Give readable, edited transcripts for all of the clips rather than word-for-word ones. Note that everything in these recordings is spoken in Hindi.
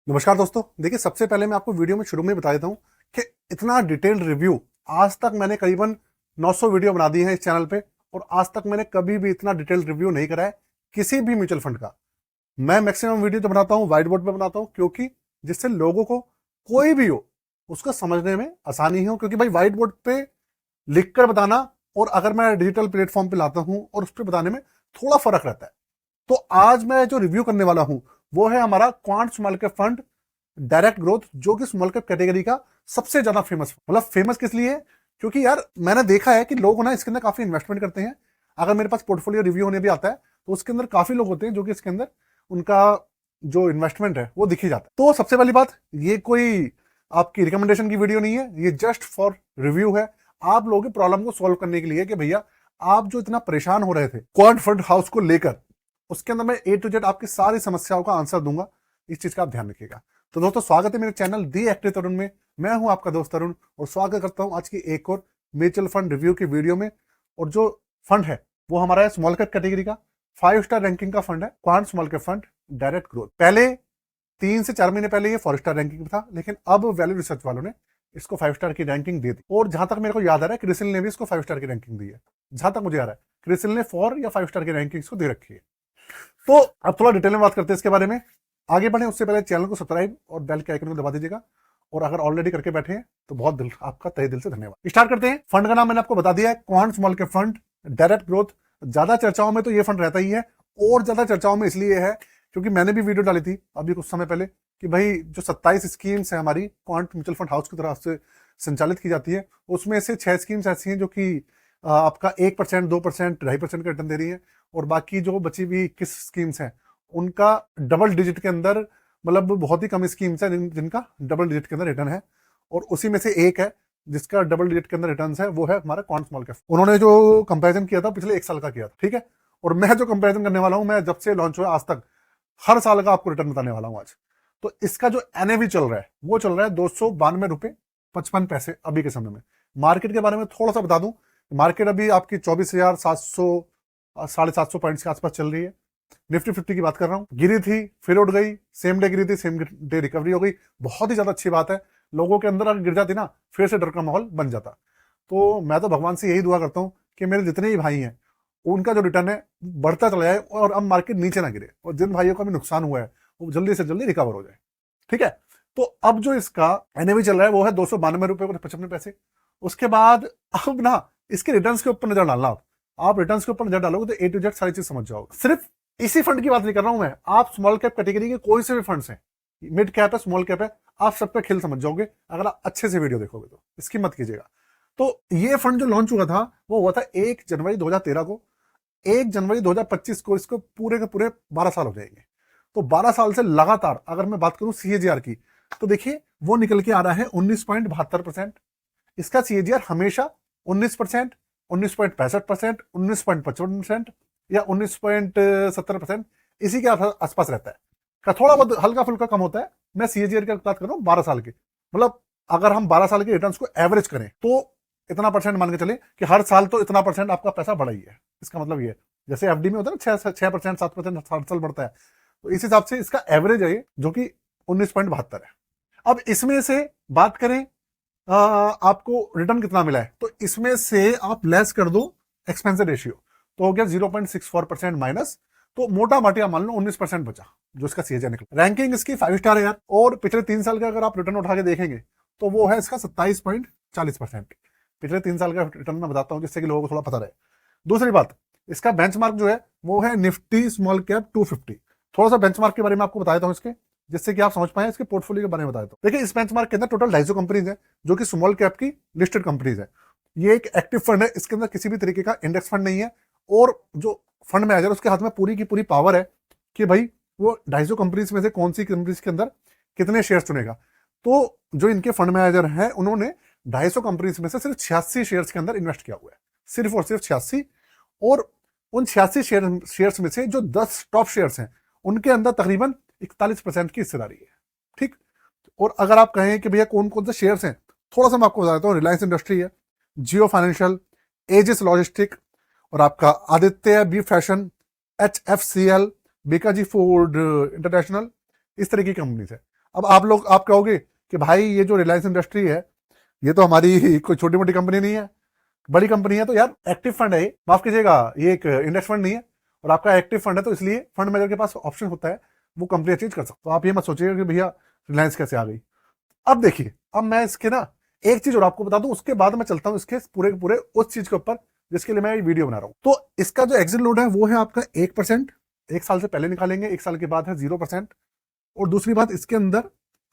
नमस्कार दोस्तों। देखिए, सबसे पहले मैं आपको वीडियो में शुरू में बता देता हूं कि इतना डिटेल्ड रिव्यू आज तक मैंने करीबन 900 वीडियो बना दी है इस चैनल पे, और आज तक मैंने कभी भी इतना डिटेल्ड रिव्यू नहीं करा है किसी भी म्यूचुअल फंड का। मैं मैक्सिमम वीडियो तो बनाता हूं व्हाइट बोर्ड पे बनाता हूं, क्योंकि जिससे लोगों को कोई भी हो उसको समझने में आसानी हो। क्योंकि भाई व्हाइट बोर्ड पे लिख कर बताना और अगर मैं डिजिटल प्लेटफॉर्म पे लाता हूं और उस पर बताने में थोड़ा फर्क रहता है। तो आज मैं जो रिव्यू करने वाला हूं वो है हमारा quant small cap fund direct growth, जो कि स्मॉल कैप कैटेगरी का सबसे ज्यादा फेमस, मतलब फेमस किस लिए है, क्योंकि यार मैंने देखा है कि लोग ना इसके अंदर काफी इन्वेस्टमेंट करते हैं। अगर मेरे पास पोर्टफोलियो रिव्यू होने भी आता है तो उसके अंदर काफी लोग होते हैं जो कि इसके अंदर उनका जो इन्वेस्टमेंट है वो दिखी जाता है। तो सबसे पहली बात, ये कोई आपकी रिकमेंडेशन की वीडियो नहीं है, ये जस्ट फॉर रिव्यू है, आप लोगों की प्रॉब्लम को सॉल्व करने के लिए कि भैया आप जो इतना परेशान हो रहे थे क्वांट फंड हाउस को लेकर, उसके अंदर मैं ए टू जेड आपकी सारी समस्याओं का आंसर दूंगा। इस चीज का आप ध्यान रखिएगा। तो दोस्तों, स्वागत है मेरे चैनल दी एक्टिव तरुण में। मैं हूं आपका दोस्त तरुण और स्वागत करता हूं आज की एक और म्यूचुअल फंड रिव्यू की वीडियो में। और जो फंड है वो हमारा है स्मॉल कैप कैटेगरी का 5 स्टार रैंकिंग का फंड है, quant small cap fund direct growth. पहले 3 से 4 महीने पहले ये 4 स्टार रैंकिंग में था, लेकिन अब वैल्यू रिसर्च वालों ने इसको 5 स्टार की रैंकिंग दे दी। और जहां तक मेरे को याद आ रहा है क्रिसिल ने भी इसको 5 स्टार की रैंकिंग दी है। जहां तक मुझे आ रहा है क्रिसिल ने 4 या 5 स्टार की रैंकिंग इसको दे रखी है। तो अब थोड़ा डिटेल में बात करते हैं इसके बारे में। आगे बढ़े उससे पहले चैनल को सब्सक्राइब और बेल के आइकन को दबा दीजिएगा, और अगर ऑलरेडी करके बैठे हैं तो बहुत दिल आपका तहे दिल से धन्यवाद। स्टार्ट करते हैं। फंड का नाम मैंने आपको बता दिया है, quant small cap fund direct growth. ज्यादा चर्चाओं में तो ये फंड रहता ही है, और ज्यादा चर्चाओं में इसलिए है क्योंकि मैंने भी वीडियो डाली थी अभी कुछ समय पहले कि भाई जो 27 स्कीम्स है हमारी क्वांट म्यूचुअल फंड हाउस की तरफ से संचालित की जाती है, उसमें से 6 स्कीम्स ऐसी हैं जो कि आपका 1%, 2%, 2.5% का रिटर्न दे रही है, और बाकी जो बची हुई 21 स्कीम्स हैं उनका डबल डिजिट के अंदर, मतलब बहुत ही कम स्कीम्स है जिनका डबल डिजिट के अंदर रिटर्न है, और उसी में से एक है जिसका डबल डिजिट के अंदर रिटर्न है, वो है हमारा क्वांट स्मॉल कैप। उन्होंने जो कंपैरिजन किया था पिछले 1 साल का किया था, ठीक है। और मैं जो कंपैरिजन करने वाला हूं, मैं जब से लॉन्च हुआ आज तक हर साल का आपको रिटर्न बताने वाला हूं आज। तो इसका जो एनएवी चल रहा है वो चल रहा है 292.55 रुपए अभी के समय में। मार्केट के बारे में थोड़ा सा बता दूं, मार्केट अभी आपकी 24,700 750 पॉइंट्स के आसपास चल रही है। निफ्टी 50 की बात कर रहा हूं, गिरी थी फिर उठ गई, सेम डे गिरी थी सेम डे रिकवरी हो गई। बहुत ही ज्यादा अच्छी बात है। लोगों के अंदर अगर गिर जाती ना, फिर से डर का माहौल बन जाता। तो मैं तो भगवान से यही दुआ करता हूं कि मेरे जितने भी भाई हैं उनका जो रिटर्न है बढ़ता चला जाए, और अब मार्केट नीचे ना गिरे, और जिन भाइयों का भी नुकसान हुआ है वो जल्दी से जल्दी रिकवर हो जाए, ठीक है। तो अब जो इसका एनएवी चल रहा है वो है 292 रुपए और 55 पैसे। उसके बाद अब ना इसके रिटर्न्स के ऊपर नजर डालना। आप रिटर्न्स के ऊपर नजर डालोगे तो ए टू जेड सारी चीज समझ जाओगे। सिर्फ इसी फंड की बात नहीं कर रहा हूं मैं, आप स्मॉल कैप कैटेगरी के कोई से भी फंड्स हैं, मिड कैप है स्मॉल कैप है, आप सब पे खेल समझ जाओगे अगर आप अच्छे से वीडियो देखोगे तो। इसकी मत कीजिएगा। तो ये फंड जो लॉन्च हुआ था वो हुआ था 1 जनवरी 2013 को। 1 जनवरी 2025 को इसको पूरे के पूरे 12 साल हो जाएंगे। तो 12 साल से लगातार अगर मैं बात करूं सीएजीआर की, तो देखिए वो निकल के आ रहा है 19.72%। इसका सीएजीआर हमेशा 19%, 19.65%, 19.55% या 19.70% इसी के आसपास रहता है। का थोड़ा बहुत हल्का फुल्का कम होता है। मैं सीएजीआर की बात कर रहा हूं 12 साल की, मतलब अगर हम 12 साल के रिटर्न्स को एवरेज करें तो इतना परसेंट मान के चले कि हर साल तो इतना परसेंट आपका पैसा बढ़ा ही है। इसका मतलब ये, जैसे एफडी में होता है ना 6%, 7% हर साल बढ़ता है, तो इस हिसाब से इसका एवरेज है ये, जो कि 19.72 है। अब इसमें से बात करें आपको रिटर्न कितना मिला है, तो इसमें से आप लेस कर दो एक्सपेंसिव रेशियो, तो हो गया 0.64% माइनस, तो मोटा माटिया मान लो 19% बचा जो इसका सीएजीआर निकला। रैंकिंग इसकी 5 स्टार है यार, और पिछले 3 साल का अगर आप रिटर्न उठा के देखेंगे तो वो है इसका 27.40%। पिछले 3 साल का रिटर्न मैं बताता हूं जिससे कि लोगों को थोड़ा पता रहे। दूसरी बात, इसका बेंचमार्क जो है वो है निफ्टी स्मॉल कैप 250। थोड़ा सा बेंचमार्क के बारे में आपको बता देता हूं इसके, जिससे कि आप समझ पाए इसके पोर्टफोलियो के बारे में बता देता हूं। देखिए, इस बेंचमार्क के अंदर टोटल 250 कंपनीज है जो कि स्मॉल कैप की लिस्टेड कंपनीज है। ये एक एक्टिव फंड है, इसके अंदर किसी भी तरीके का इंडेक्स फंड नहीं है, और जो फंड मैनेजर उसके हाथ में पूरी की पूरी पावर है कि भाई वो 250 कंपनीज में से कौन सी कंपनीज के अंदर कितने शेयर चुनेगा। तो जो इनके फंड मैनेजर हैं उन्होंने 250 कंपनीज में से सिर्फ 86 शेयर्स के अंदर इन्वेस्ट किया हुआ है, सिर्फ और सिर्फ 86। और उन 86 शेयर्स में से जो 10 टॉप शेयर्स हैं उनके अंदर तकरीबन 41% की हिस्सेदारी है, ठीक। और अगर आप कहें कि भैया कौन कौन से शेयर्स हैं, थोड़ा सा मैं आपको बता देता हूँ। रिलायंस इंडस्ट्री है, जियो फाइनेंशियल, एजिस लॉजिस्टिक, और आपका Aditya B fashion, HFCL, Bikaji food international, इस तरह की कंपनीज है। अब आप कहोगे कि भाई ये जो रिलायंस इंडस्ट्री है ये तो हमारी कोई छोटी मोटी कंपनी नहीं है, बड़ी कंपनी है। तो यार एक्टिव फंड है ये, माफ कीजिएगा, ये एक इंडेक्स फंड नहीं है, और आपका एक्टिव फंड है, तो इसलिए फंड मैनेजर के पास ऑप्शन होता है, वो कंपनी चेंज कर सकते। तो आप ये मत सोचिएगा कि भैया रिलायंस कैसे आ गई। अब देखिए, अब मैं इसके ना एक चीज और आपको बता दूं, उसके बाद मैं चलता हूं इसके पूरे के पूरे उस चीज के ऊपर जिसके लिए मैं ये वीडियो बना रहा हूं। तो इसका जो एग्जिट लोड है वो है आपका 1%, एक साल से पहले निकालेंगे, एक साल के बाद है 0%। और दूसरी बात, इसके अंदर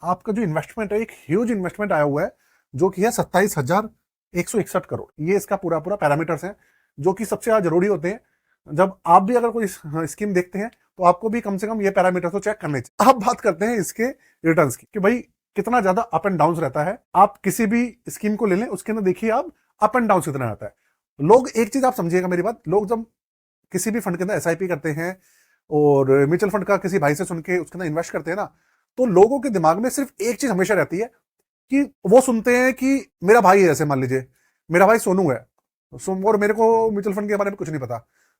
आपका जो इन्वेस्टमेंट है, एक ह्यूज इन्वेस्टमेंट आया हुआ है, जो कि है 27,161 करोड़। ये इसका पूरा पूरा पैरामीटर्स है जो कि सबसे ज्यादा जरूरी होते हैं। जब आप भी अगर कोई स्कीम देखते हैं तो आपको भी कम से कम ये पैरामीटर्स तो चेक करने चाहिए। अब बात करते हैं इसके रिटर्न्स की, कि भाई कितना ज्यादा अप एंड डाउन रहता है। आप किसी भी स्कीम को ले लें, उसके अंदर देखिए आप अप एंड डाउन कितना रहता है। लोग, एक चीज आप समझिएगा मेरी बात, लोग जब किसी भी फंड के अंदर एसआईपी करते हैं और म्यूचुअल फंड का किसी भाई से सुन के उसके अंदर इन्वेस्ट करते हैं ना, तो लोगों के दिमाग में सिर्फ एक चीज हमेशा रहती है कि वो सुनते हैं कि मेरा भाई है, जैसे मान लीजिए मेरा भाई सोनू है, और मेरे को म्यूचुअल फंड के बारे में कुछ नहीं पता,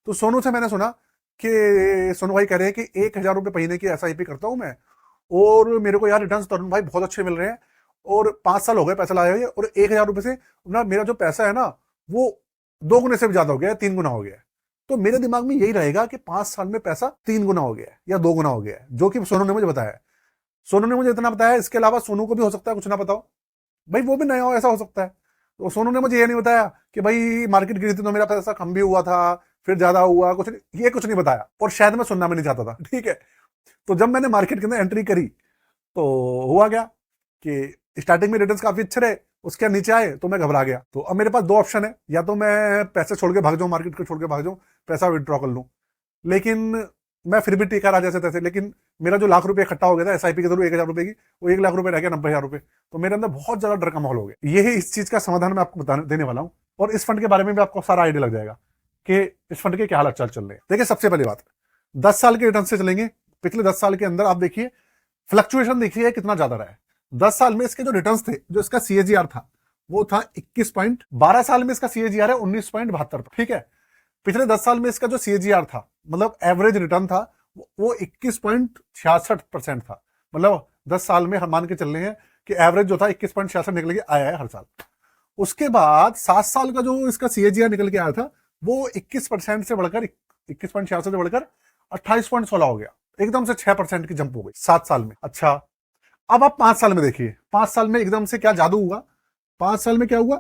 तो सोनू से मैंने सुना कि सोनू भाई कह रहे हैं कि 1,000 रुपए महीने की एसआईपी करता हूं मैं, और मेरे को यार रिटर्न तरुण भाई बहुत अच्छे मिल रहे हैं, और 5 साल हो गए पैसा लाए हुए, और 1,000 रुपए से ना मेरा जो पैसा है ना वो 2 गुने से भी ज्यादा हो गया है, 3 गुना हो गया है। तो मेरे दिमाग में यही रहेगा कि 5 साल में पैसा 3 गुना हो गया है या 2 गुना हो गया है, जो कि सोनू ने मुझे बताया। सोनू ने मुझे इतना बताया, इसके अलावा सोनू को भी हो सकता है कुछ ना पता हो, भाई वो भी नया हो, ऐसा हो सकता है। तो सोनू ने मुझे ये नहीं बताया कि भाई मार्केट गिरी थी तो मेरा पैसा कम भी हुआ था, फिर ज्यादा हुआ, कुछ नहीं, ये कुछ नहीं बताया, और शायद मैं सुनना भी नहीं चाहता था, ठीक है। तो जब मैंने मार्केट के अंदर एंट्री करी तो हुआ क्या कि स्टार्टिंग में रिटर्न्स काफी अच्छे रहे, उसके नीचे आए तो मैं घबरा गया। तो अब मेरे पास 2 ऑप्शन है, या तो मैं पैसे छोड़ के भाग जाऊं, मार्केट को छोड़ के भाग जाऊं, पैसा विड्रॉ कर लूं, लेकिन मैं फिर भी टीका रहा जैसे तैसे। लेकिन मेरा जो लाख रुपए इकट्ठा हो गया था एसआईपी के थ्रू 1,000 रुपए की, वो 1 लाख रुपए रह गया 90,000 रुपए। तो मेरे अंदर बहुत ज्यादा डर का माहौल हो गया। यही इस चीज का समाधान मैं आपको देने वाला हूँ, और इस फंड के बारे में भी आपको सारा आइडिया लग जाएगा कि इस फंड के क्या हालत चल रहे हैं। देखिए, सबसे पहली बात, 10 साल के रिटर्न से चलेंगे। पिछले 10 साल के अंदर आप देखिए फ्लक्चुएशन देखिए कितना ज्यादा रहा है। 10 साल में इसके जो रिटर्न्स थे, जो इसका सीएजीआर था वो था 21 साल में इसका सीएजीआर है 19.72, ठीक है। पिछले 10 साल में इसका जो सीएजीआर था, मतलब एवरेज रिटर्न था, वो 21.66% था। मतलब 10 साल में हम मान के चल रहे हैं कि एवरेज जो था 21.66 निकल के आया है हर साल। उसके बाद 7 साल का जो इसका सीएजीआर निकल के आया था, वो 21% से बढ़कर 21.66 से बढ़कर 28.16 हो गया, एकदम से 6% की जंप हो गई 7 साल में। अच्छा, अब आप 5 साल में देखिए, 5 साल में एकदम से क्या जादू हुआ। 5 साल में क्या हुआ,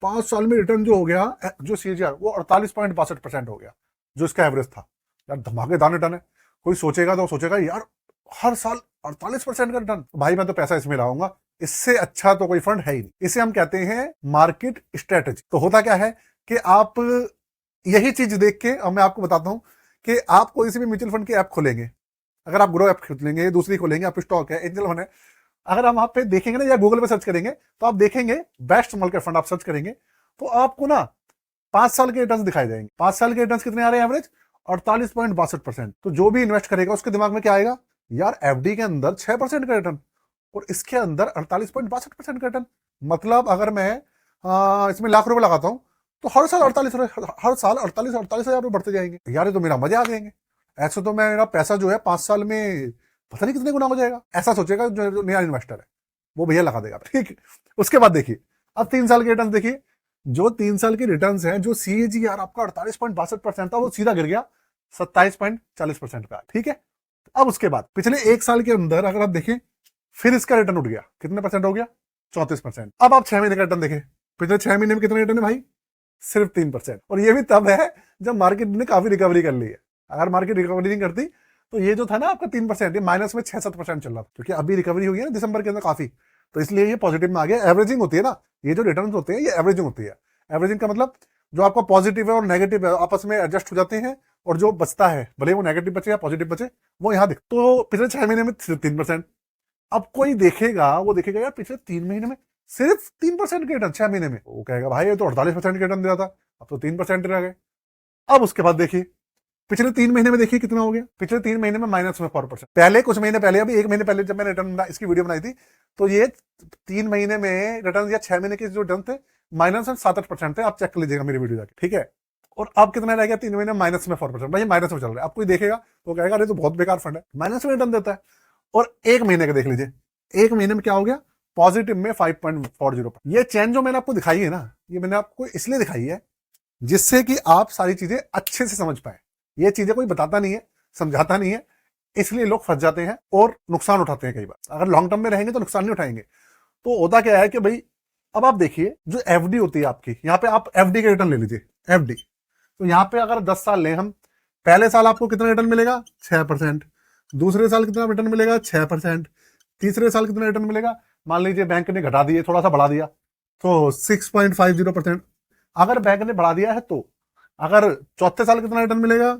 5 साल में रिटर्न जो हो गया, जो सीएजीआर, वो 48.62% हो गया, जो इसका एवरेज था। यार धमाकेदार रिटर्न है। कोई सोचेगा तो सोचेगा यार हर साल 48% का रिटर्न, भाई मैं तो पैसा इसमें लाऊंगा, इससे अच्छा तो कोई फंड है ही नहीं। इसे हम कहते हैं मार्केट स्ट्रेटेजी। तो होता क्या है कि आप यही चीज देख के, अब मैं आपको बताता हूं कि आप कोई सी भी म्यूचुअल फंड की ऐप खोलेंगे, अगर आप ग्रो ऐप खोलेंगे, दूसरी खोलेंगे, आप स्टॉक है, एंजल फंड है, अगर हम वहां पे देखेंगे ना, या गूगल पे सर्च करेंगे, तो आप देखेंगे बेस्ट स्मॉल कैप फंड आप सर्च करेंगे, तो आपको ना 5 साल के रिटर्न दिखाई देंगे। 5 साल के रिटर्न कितने आ रहे हैं एवरेज, 48.62%। तो जो भी इन्वेस्ट करेगा उसके दिमाग में क्या आएगा, यार एफडी के अंदर 6% का रिटर्न और इसके अंदर 48.62% का रिटर्न, मतलब अगर मैं इसमें लाख रुपए लगाता हूं तो हर साल 48,000 रुपए बढ़ते जाएंगे। यार ये तो मेरा मजा आ जाएंगे। ऐसे तो मेरा पैसा जो है 5 साल में पता नहीं कितने गुना हो जाएगा, ऐसा सोचेगा जो नया इन्वेस्टर है, वो भैया लगा देगा, ठीक। उसके बाद देखिए, अब 3 साल के रिटर्न देखिए। जो 3 साल के रिटर्न है, जो सीएजीआर आपका 48.62% था, वो सीधा गिर गया 27.40% पे, ठीक है। अब उसके बाद पिछले 1 साल के अंदर अगर आप देखें, फिर इसका रिटर्न उठ गया, कितने परसेंट हो गया, 34%। अब आप 6 महीने का रिटर्न देखें, पिछले 6 महीने में कितने रिटर्न है भाई, सिर्फ 3%। और ये भी तब है जब मार्केट ने काफी रिकवरी कर ली है। अगर मार्केट रिकवरी नहीं करती तो ये जो था ना आपका 3%, ये माइनस में 6-7% चल रहा था, क्योंकि अभी रिकवरी हुई है ना दिसंबर के अंदर काफी, तो इसलिए ये पॉजिटिव में आ गया। एवरेजिंग होती है ना, ये जो रिटर्न होते हैं ये एवरेजिंग होती है। एवरेजिंग का मतलब जो आपका पॉजिटिव है और नेगेटिव है आपस में एडजस्ट हो जाते हैं, और जो बचता है, भले वो नेगेटिव बचे या पॉजिटिव बचे, वो यहाँ दिख। तो पिछले 6 महीने में सिर्फ 3%। अब कोई देखेगा, वो देखेगा यार पिछले 3 महीने में सिर्फ 3% के रिटर्न 6 महीने में, वो कहेगा भाई ये तो 48% के रिटर्न दिया था, अब तो 3% रह गए। अब उसके बाद देखिए, पिछले 3 महीने में देखिए कितना हो गया, पिछले 3 महीने में माइनस में 4%। पहले कुछ महीने पहले, अभी 1 महीने पहले जब मैंने रिटर्न इसकी वीडियो बनाई थी, तो ये 3 महीने में रिटर्न या 6 महीने के जो रिटर्न थे माइनस में 7-8% थे। आप चेक कर लीजिएगा मेरी वीडियो जाके, ठीक है। और अब कितना रह गया 3 महीने माइनस में 4%, भाई माइनस में चल रहा है। अब कोई देखेगा तो कहेगा अरे तो बहुत बेकार फंड है, माइनस में रिटर्न देता है। और 1 महीने का देख लीजिए, एक महीने में क्या हो गया, पॉजिटिव में 5.40। ये चेंज जो मैंने आपको दिखाई है ना, ये मैंने आपको इसलिए दिखाई है जिससे कि आप सारी चीजें अच्छे से समझ पाए। ये चीजें कोई बताता नहीं है, समझाता नहीं है, इसलिए लोग फंस जाते हैं और नुकसान उठाते हैं कई बार। अगर लॉन्ग टर्म में रहेंगे तो नुकसान नहीं उठाएंगे। तो होता क्या है कि भाई अब आप देखिए, जो एफडी होती है आपकी, यहाँ पे आप एफडी के रिटर्न ले लीजिए, एफडी। तो यहाँ पे अगर 10 साल लें हम, पहले साल आपको कितना रिटर्न मिलेगा, 6%। दूसरे साल कितना रिटर्न मिलेगा, 6%। तीसरे साल कितना रिटर्न मिलेगा, मान लीजिए बैंक ने घटा दिए, थोड़ा सा बढ़ा दिया तो 6.50%। अगर बैंक ने बढ़ा दिया है तो अगर चौथे साल कितना रिटर्न मिलेगा,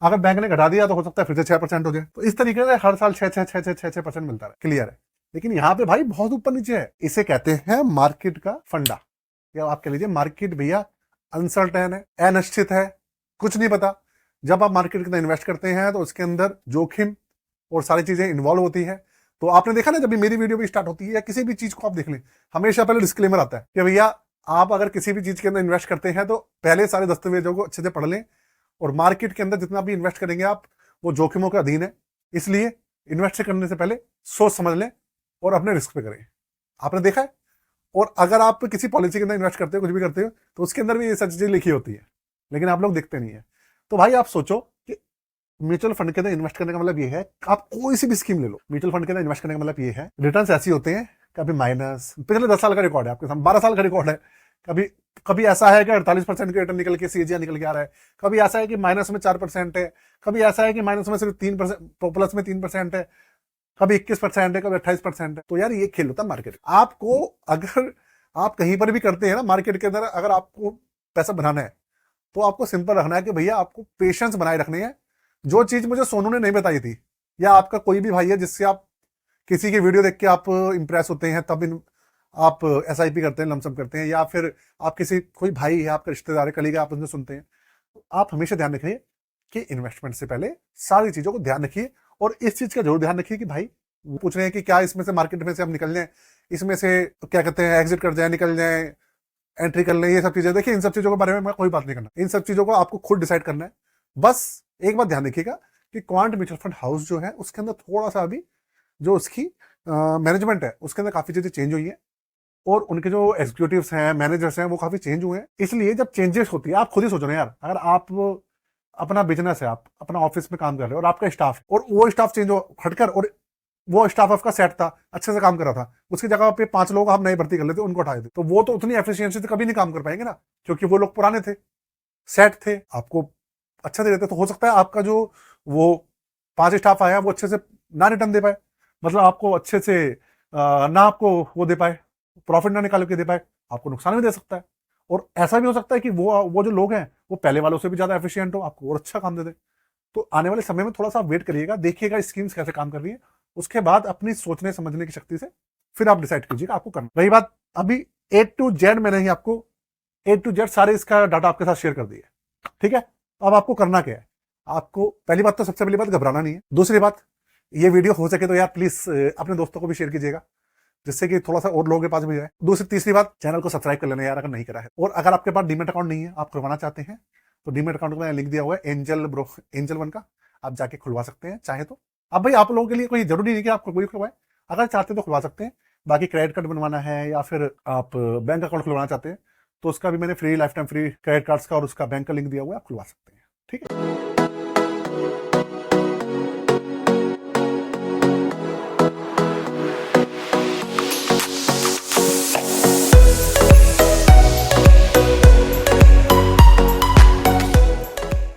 अगर बैंक ने घटा दिया तो हो सकता है फिर से 6% हो जाए। तो इस तरीके से हर साल 6% मिलता है। क्लियर है। लेकिन यहाँ पे भाई बहुत ऊपर नीचे है। इसे कहते हैं मार्केट का फंडा, या आप कह लीजिए मार्केट भैया अनसर्टेन है, अनिश्चित है, कुछ नहीं पता। जब आप मार्केट के अंदर इन्वेस्ट करते हैं तो उसके अंदर जोखिम और सारी चीजें इन्वॉल्व होती है। तो आपने देखा ना, जब भी मेरी वीडियो भी स्टार्ट होती है या किसी भी चीज को आप देख लें, हमेशा पहले डिस्क्लेमर आता है कि भैया आप अगर किसी भी चीज के अंदर इन्वेस्ट करते हैं तो पहले सारे दस्तावेजों को अच्छे से पढ़ लें, और मार्केट के अंदर जितना भी इन्वेस्ट करेंगे आप, वो जोखिमों के अधीन है। इसलिए इन्वेस्ट करने से पहले सोच समझ लें और अपने रिस्क पे करें। आपने देखा है। और अगर आप किसी पॉलिसी के अंदर इन्वेस्ट करते हो, कुछ भी करते हो, तो उसके अंदर भी ये सच चीज लिखी होती है, लेकिन आप लोग देखते नहीं है। तो भाई आप सोचो कि म्यूचुअल फंड के अंदर इन्वेस्ट करने का मतलब ये है, आप कोई सी भी स्कीम ले लो, म्यूचुअल फंड के अंदर इन्वेस्ट करने का मतलब ये है, रिटर्न्स ऐसे होते हैं, कभी माइनस, पिछले 10 साल का रिकॉर्ड है आपके सामने, 12 साल का रिकॉर्ड है। कभी कभी ऐसा है कि 48% के रिटर्न निकल के सीएजीआर निकल के आ रहा है, कभी ऐसा है कि माइनस में 4% है, कभी ऐसा है कि माइनस में सिर्फ 3%, प्लस में 3% है, कभी 21% है, कभी 28% है। तो यार ये खेल होता है मार्केट। आपको अगर आप कहीं पर भी करते हैं ना मार्केट के अंदर, अगर आपको पैसा बनाना है तो आपको सिंपल रखना है कि भैया आपको पेशेंस बनाए रखने हैं। जो चीज मुझे सोनू ने नहीं बताई थी, या आपका कोई भी भाई है जिससे आप किसी की वीडियो देख के आप इंप्रेस होते हैं, तब आप एसआईपी करते हैं, लमसम करते हैं, या फिर आप किसी कोई भाई है, आपका रिश्तेदार है, कलीग, आप उनसे सुनते हैं, तो आप हमेशा ध्यान रखिए कि इन्वेस्टमेंट से पहले सारी चीजों को ध्यान रखिए। और इस चीज का जरूर ध्यान रखिए कि भाई वो पूछ रहे हैं कि क्या इसमें से मार्केट में से हम निकल जाए, इसमें से क्या कहते हैं एग्जिट कर जाए, निकल जाए, एंट्री कर लें, ये सब चीजें। देखिए इन सब चीजों के बारे में मैं कोई बात नहीं करना, इन सब चीजों को आपको खुद डिसाइड करना है। बस एक बात ध्यान रखिएगा कि क्वांट म्यूचुअल फंड हाउस जो है उसके अंदर थोड़ा सा अभी जो उसकी मैनेजमेंट है उसके अंदर काफी चीजें चेंज हुई है, और उनके जो एग्जीक्यूटिव्स हैं, मैनेजर्स हैं, वो काफी चेंज हुए हैं। इसलिए जब चेंजेस होती है, आप खुद ही सोचो ना यार, अगर आप अपना बिजनेस है, आप अपना ऑफिस में काम कर रहे हो और आपका स्टाफ, और वो स्टाफ चेंज हो हटकर, और वो स्टाफ आपका सेट था, अच्छे से काम कर रहा था, उसकी जगह पे 5 लोग आप नए भर्ती कर लेते, उनको हटाए थे, तो वो तो उतनी एफिशिएंसी से कभी नहीं काम कर पाएंगे ना, क्योंकि वो लोग पुराने थे, सेट थे, आपको अच्छा दे देते। तो हो सकता है आपका जो वो 5 स्टाफ आया वो अच्छे से ना रिटर्न दे पाए, मतलब आपको अच्छे से ना आपको वो दे पाए, प्रॉफिट ना निकाल के दे पाए, आपको नुकसान भी दे सकता है। और ऐसा भी हो सकता है कि वो जो लोग हैं वो पहले वालों से भी ज्यादा एफिशिएंट हो, आपको और अच्छा काम दे दे। तो आने वाले समय में थोड़ा सा वेट करिएगा, देखिएगा स्कीम्स कैसे काम कर रही है, उसके बाद अपनी सोचने समझने की शक्ति से फिर आप डिसाइड कीजिएगा आपको करना। रही बात अभी A to Z, मैंने ही आपको A to Z सारे इसका डाटा आपके साथ शेयर कर दिया, ठीक है। अब आपको करना क्या है, आपको पहली बात तो सबसे पहली बात घबराना नहीं है। दूसरी बात, ये वीडियो हो सके तो यार प्लीज अपने दोस्तों को भी शेयर कीजिएगा, जिससे कि थोड़ा सा और लोगों के पास भी जाए। दूसरी तीसरी बात, चैनल को सब्सक्राइब कर लेना यार अगर नहीं करा है। और अगर आपके पास डीमेट अकाउंट नहीं है, आप खुलवाना चाहते हैं, तो डीमेट अकाउंट का लिंक दिया हुआ है एंजल वन का, आप जाके खुलवा सकते हैं चाहे तो। अब भाई आप लोगों के लिए कोई जरूरी नहीं कि आप कोई खुलवाएं, अगर चाहते तो खुलवा सकते हैं। बाकी क्रेडिट कार्ड बनवाना है या फिर आप बैंक अकाउंट खुलवाना चाहते हैं, तो उसका भी मैंने free life time free credit cards का और उसका बैंक का लिंक दिया हुआ है, आप खुलवा सकते हैं, ठीक है।